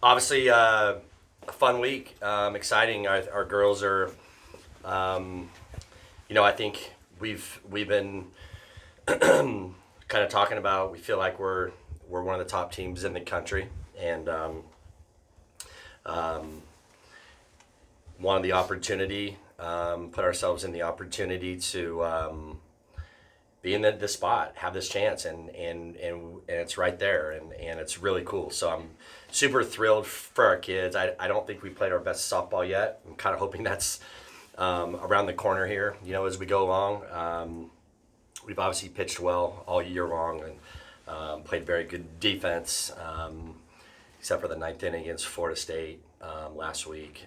Obviously, a fun week, exciting. Our girls are, um, I think we've been kind of talking about. We feel like we're one of the top teams in the country, and um, wanted the opportunity, put ourselves in the opportunity to be in the spot, have this chance, and it's right there, and it's really cool. So I'm super thrilled for our kids. I don't think we played our best softball yet. I'm kind of hoping that's around the corner here, as we go along. We've obviously pitched well all year long and played very good defense, except for the ninth inning against Florida State last week.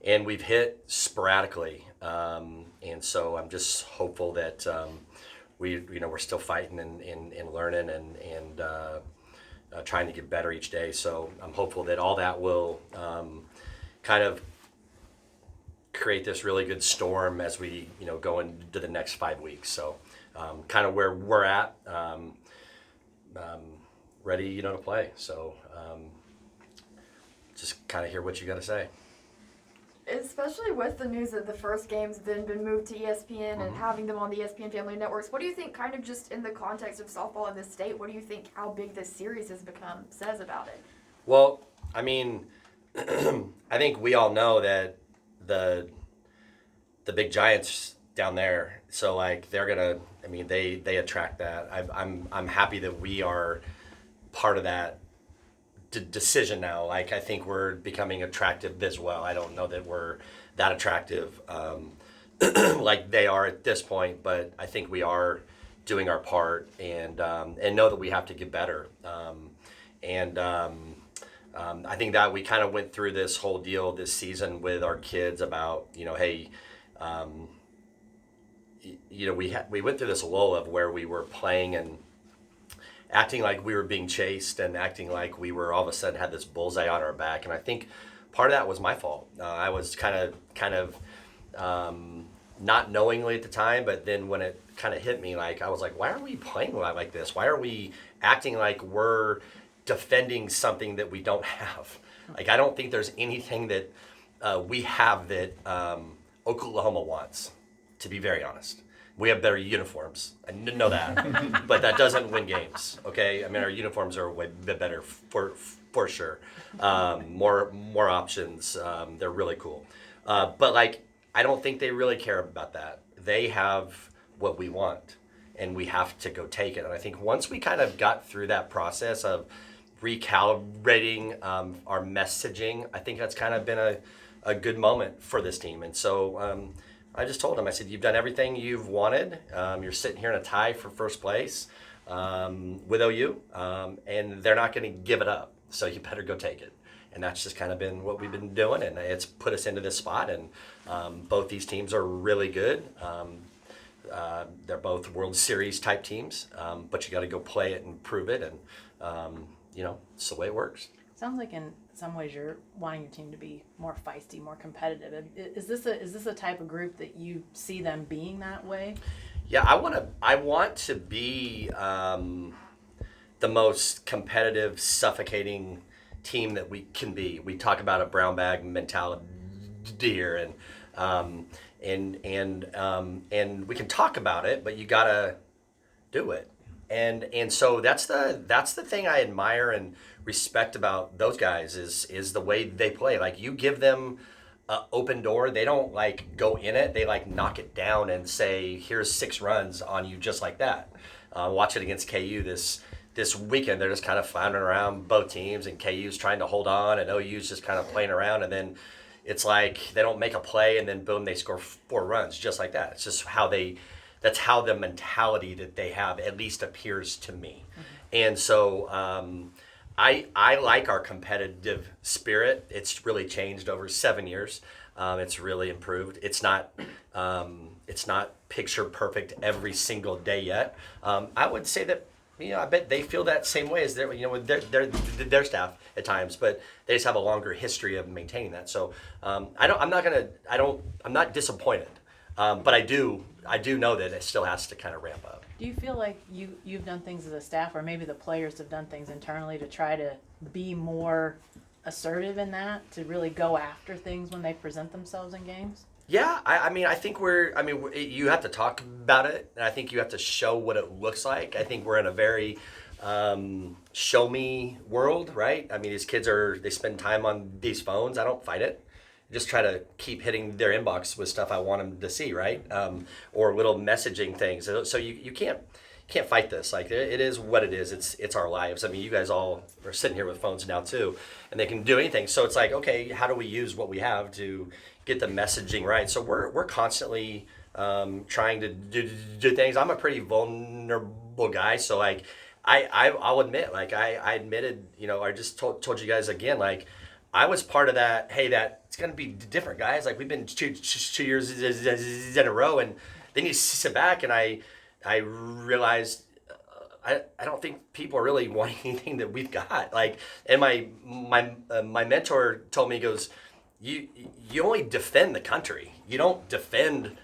And we've hit sporadically, and so I'm just hopeful that we're still fighting and learning and trying to get better each day. So I'm hopeful that all that will kind of create this really good storm as we go into the next 5 weeks. So kind of where we're at, ready to play. So just kind of hear what you got to say. Especially with the news that the first game's been moved to ESPN and having them on the ESPN family networks, what do you think, kind of just in the context of softball in this state, what do you think how big this series has become says about it? Well, I mean, I think we all know that the big giants down there, so like they're gonna. I mean, they attract that. I'm happy that we are part of that decision now. Like I think we're becoming attractive as well. I don't know that we're that attractive like they are at this point, but I think we are doing our part and know that we have to get better. And I think that we kind of went through this whole deal this season with our kids about hey. We went through this lull of where we were playing and acting like we were being chased and acting like we were all of a sudden had this bullseye on our back. And I think part of that was my fault. I was kind of not knowingly at the time, but then when it kind of hit me, like I was like, why are we playing like this? Why are we acting like we're defending something that we don't have? Like I don't think there's anything that we have that Oklahoma wants, to be very honest. We have better uniforms. I know that, but that doesn't win games. Okay, I mean our uniforms are way better for sure. More options. They're really cool, but like I don't think they really care about that. They have what we want, and we have to go take it. And I think once we kind of got through that process of recalibrating our messaging, I think that's kind of been a good moment for this team. And so I just told him, I said, you've done everything you've wanted. You're sitting here in a tie for first place with OU, and they're not going to give it up. So you better go take it. And that's just kind of been what we've been doing, and it's put us into this spot. And both these teams are really good. They're both World Series type teams, but you got to go play it and prove it, and it's the way it works. Sounds like in some ways you're wanting your team to be more feisty, more competitive. Is this a type of group that you see them being that way? Yeah, I want to be the most competitive, suffocating team that we can be. We talk about a brown bag mentality here, and we can talk about it, but you gotta do it. And so that's the thing I admire and respect about those guys is the way they play. Like you give them an open door, they don't like go in it. They like knock it down and say, "Here's 6 runs on you," just like that. Watch it against KU this weekend. They're just kind of floundering around both teams, and KU's trying to hold on, and OU's just kind of playing around, and then it's like they don't make a play, and then boom, they score 4 runs just like that. It's just that's how the mentality that they have at least appears to me. Mm-hmm. And so I like our competitive spirit. It's really changed over 7 years. It's really improved. It's not picture perfect every single day yet. I would say that I bet they feel that same way as with their staff at times, but they just have a longer history of maintaining that. So I'm not disappointed, but I do know that it still has to kind of ramp up. Do you feel like you've done things as a staff, or maybe the players have done things internally to try to be more assertive in that, to really go after things when they present themselves in games? Yeah, I mean, I think you have to talk about it, and I think you have to show what it looks like. I think we're in a very show me world, right? I mean, these kids they spend time on these phones. I don't fight it. Just try to keep hitting their inbox with stuff I want them to see, right? Or little messaging things. So you can't fight this. Like, it is what it is. It's our lives. I mean, you guys all are sitting here with phones now too, and they can do anything. So it's like, okay, how do we use what we have to get the messaging right? So we're constantly trying to do things. I'm a pretty vulnerable guy, so like I'll admit, like I admitted, I just told you guys again, like I was part of that. Hey, that it's gonna be different, guys. Like we've been two years in a row, and then you sit back, and I realized I don't think people are really wanting anything that we've got. Like, and my mentor told me, he goes, you only defend the country. You don't defend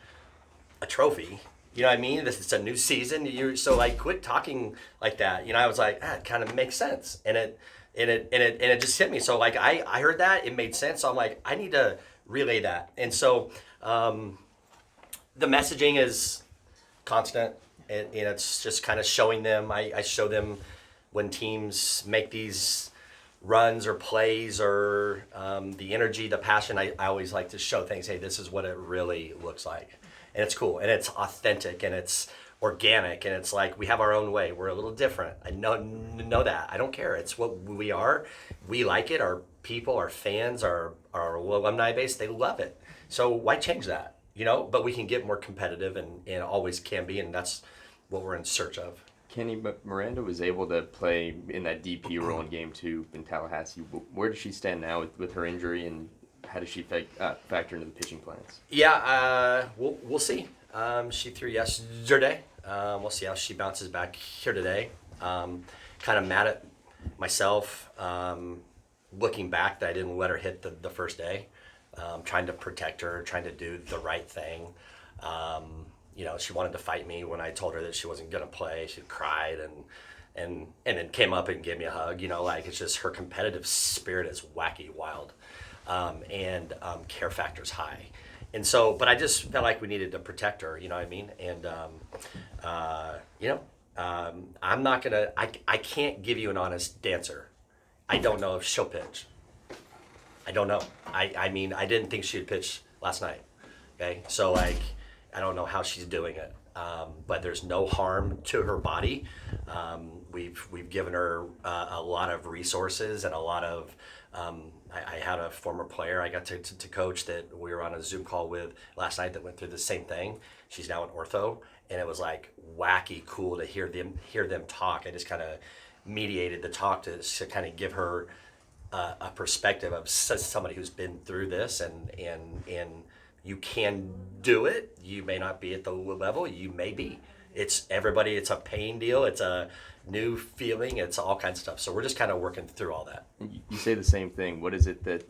a trophy. You know what I mean? This is a new season. So like quit talking like that. I was like, it kind of makes sense, and it just hit me. So like I heard that, it made sense. So I'm like, I need to relay that, and so the messaging is constant. It's just kind of showing them. I show them when teams make these runs or plays or the energy, the passion. I always like to show things. Hey, this is what it really looks like, and it's cool, and it's authentic, and it's organic, and it's like we have our own way. We're a little different. I know that. I don't care. It's what we are. We like it. Our people, our fans, our alumni base, they love it. So why change that? But we can get more competitive, and always can be, and that's what we're in search of. Kenny, but Miranda was able to play in that DP role in Game 2 in Tallahassee. Where does she stand now with her injury, and how does she factor into the pitching plans? Yeah, we'll see. She threw yesterday. We'll see how she bounces back here today. Kind of mad at myself, looking back, that I didn't let her hit the first day. Trying to protect her, trying to do the right thing. She wanted to fight me when I told her that she wasn't gonna play. She cried and then came up and gave me a hug. Like, it's just her competitive spirit is wacky, wild, and care factor's high. And so, but I just felt like we needed to protect her. You know what I mean? And I'm not gonna. I can't give you an honest answer. I don't know if she'll pitch. I don't know. I mean, I didn't think she'd pitch last night. Okay, so like, I don't know how she's doing it. But there's no harm to her body. We've given her a lot of resources and a lot of. I had a former player I got to coach that we were on a Zoom call with last night that went through the same thing. She's now in ortho, and it was like wacky cool to hear them talk. I just kind of mediated the talk to kind of give her a perspective of somebody who's been through this, and you can do it. You may not be at the level, you may be. It's everybody. It's a pain deal. It's a new feeling. It's all kinds of stuff. So we're just kind of working through all that. You say the same thing. What is it that